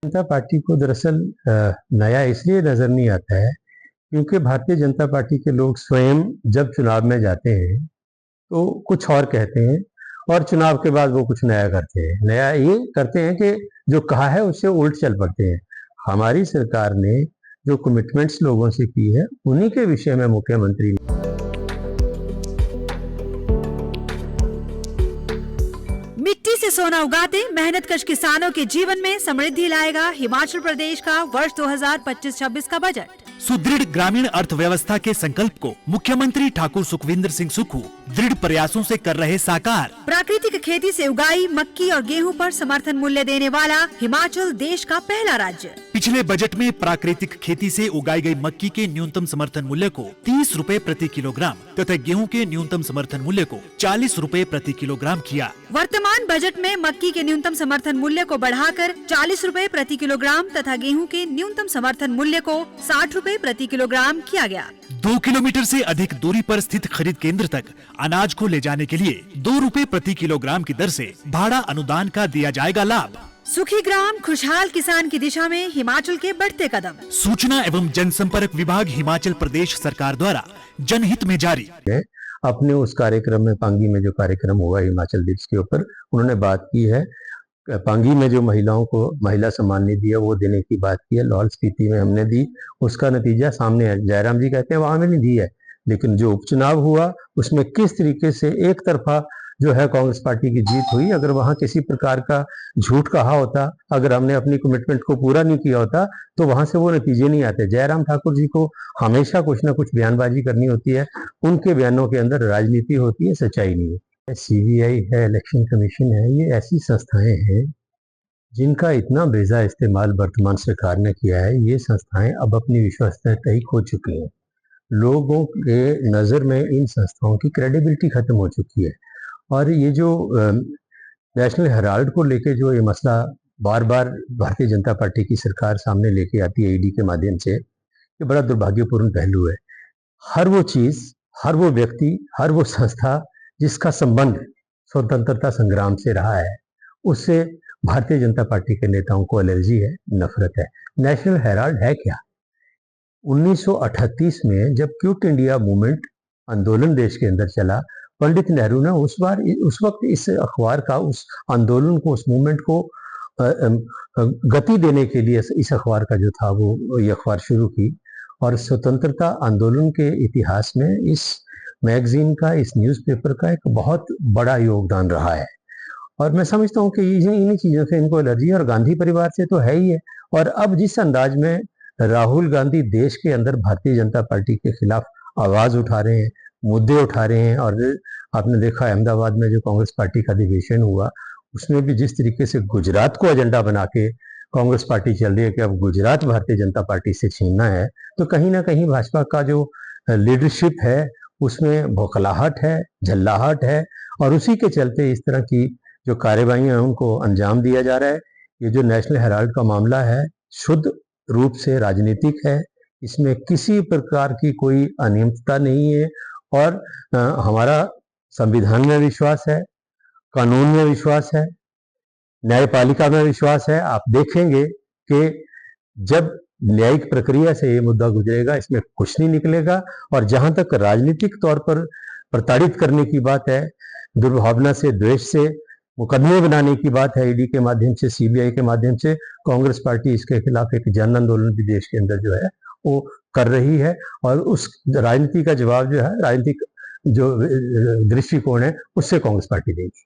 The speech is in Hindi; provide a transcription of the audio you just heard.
जनता पार्टी को दरअसल नया इसलिए नजर नहीं आता है क्योंकि भारतीय जनता पार्टी के लोग स्वयं जब चुनाव में जाते हैं तो कुछ और कहते हैं और चुनाव के बाद वो कुछ नया करते हैं। नया ये करते हैं कि जो कहा है उससे उल्ट चल पड़ते हैं। हमारी सरकार ने जो कमिटमेंट्स लोगों से की है उन्हीं के विषय में मुख्यमंत्री ने मिट्टी से सोना उगाते मेहनतकश किसानों के जीवन में समृद्धि लाएगा हिमाचल प्रदेश का वर्ष 2025-26 का बजट। सुदृढ़ ग्रामीण अर्थव्यवस्था के संकल्प को मुख्यमंत्री ठाकुर सुखविंदर सिंह सुक्खू दृढ़ प्रयासों से कर रहे साकार। प्राकृतिक खेती से उगाई मक्की और गेहूं पर समर्थन मूल्य देने वाला हिमाचल देश का पहला राज्य। पिछले बजट में प्राकृतिक खेती से उगाई गई मक्की के न्यूनतम समर्थन मूल्य को 30 रुपए प्रति किलोग्राम तथा गेहूं के न्यूनतम समर्थन मूल्य को 40 रुपए प्रति किलोग्राम किया। वर्तमान बजट में मक्की के न्यूनतम समर्थन मूल्य को बढ़ाकर 40 रुपए प्रति किलोग्राम तथा गेहूं के न्यूनतम समर्थन मूल्य को 60 रुपए प्रति किलोग्राम किया गया। 2 किलोमीटर से अधिक दूरी पर स्थित खरीद केंद्र तक अनाज को ले जाने के लिए 2 रुपए प्रति किलोग्राम की दर से भाड़ा अनुदान का दिया जाएगा लाभ। सुखी ग्राम खुशहाल किसान की दिशा में हिमाचल के बढ़ते कदम। सूचना एवं जनसंपर्क विभाग हिमाचल प्रदेश सरकार द्वारा जनहित में जारी। अपने उस कार्यक्रम में पांगी में जो कार्यक्रम हुआ हिमाचल दिवस के ऊपर उन्होंने बात की है। पांगी में जो महिलाओं को महिला सम्मान निधि है वो देने की बात की है। लाहौल स्पीति में हमने दी, उसका नतीजा सामने है। जयराम जी कहते हैं वहां में नहीं दी है, लेकिन जो उपचुनाव हुआ उसमें किस तरीके से एक तरफा जो है कांग्रेस पार्टी की जीत हुई। अगर वहां किसी प्रकार का झूठ कहा होता, अगर हमने अपनी कमिटमेंट को पूरा नहीं किया होता तो वहां से वो नतीजे नहीं आते। जयराम ठाकुर जी को हमेशा कुछ ना कुछ बयानबाजी करनी होती है, उनके बयानों के अंदर राजनीति होती है, सच्चाई नहीं है। सीबीआई है, इलेक्शन कमीशन है, ये ऐसी संस्थाएं हैं जिनका इतना बेजा इस्तेमाल वर्तमान सरकार ने किया है। ये संस्थाएं अब अपनी विश्वसनीयता ही खो चुकी हैं। लोगों के नजर में इन संस्थाओं की क्रेडिबिलिटी खत्म हो चुकी है। और ये जो नेशनल हेराल्ड को लेके जो ये मसला बार बार भारतीय जनता पार्टी की सरकार सामने लेके आती है ईडी के माध्यम से, ये बड़ा दुर्भाग्यपूर्ण पहलू है। हर वो चीज, हर वो व्यक्ति, हर वो संस्था जिसका संबंध स्वतंत्रता संग्राम से रहा है, उससे भारतीय जनता पार्टी के नेताओं को एलर्जी है, नफरत है। नेशनल हेराल्ड है क्या? 1938 में जब क्विट इंडिया मूवमेंट आंदोलन देश के अंदर चला, पंडित नेहरू ने उस वक्त इस अखबार का, उस आंदोलन को, उस मूवमेंट को गति देने के लिए इस अखबार का जो था वो ये अखबार शुरू की। और स्वतंत्रता आंदोलन के इतिहास में इस मैगजीन का, इस न्यूज़पेपर का एक बहुत बड़ा योगदान रहा है। और मैं समझता हूँ कि इन्हीं चीज़ों से इनको एलर्जी है, और गांधी परिवार से तो है ही है। और अब जिस अंदाज में राहुल गांधी देश के अंदर भारतीय जनता पार्टी के खिलाफ आवाज उठा रहे हैं, मुद्दे उठा रहे हैं, और आपने देखा अहमदाबाद में जो कांग्रेस पार्टी का अधिवेशन हुआ उसमें भी जिस तरीके से गुजरात को एजेंडा बना के कांग्रेस पार्टी चल रही है कि अब गुजरात भारतीय जनता पार्टी से छीनना है, तो कहीं ना कहीं भाजपा का जो लीडरशिप है उसमें बौखलाहट है, झल्लाहट है, और उसी के चलते इस तरह की जो कार्रवाइयां हैं उनको अंजाम दिया जा रहा है। ये जो नेशनल हेराल्ड का मामला है शुद्ध रूप से राजनीतिक है, इसमें किसी प्रकार की कोई अनियमितता नहीं है। और हमारा संविधान में विश्वास है, कानून में विश्वास है, न्यायपालिका में विश्वास है। आप देखेंगे कि जब न्यायिक प्रक्रिया से ये मुद्दा गुजरेगा इसमें कुछ नहीं निकलेगा। और जहां तक राजनीतिक तौर पर प्रताड़ित करने की बात है, दुर्भावना से, द्वेष से मुकदमे बनाने की बात है ईडी के माध्यम से, सीबीआई के माध्यम से, कांग्रेस पार्टी इसके खिलाफ एक जन आंदोलन भी देश के अंदर जो है वो कर रही है। और उस राजनीति का जवाब जो है, राजनीतिक जो दृष्टिकोण है, उससे कांग्रेस पार्टी देगी।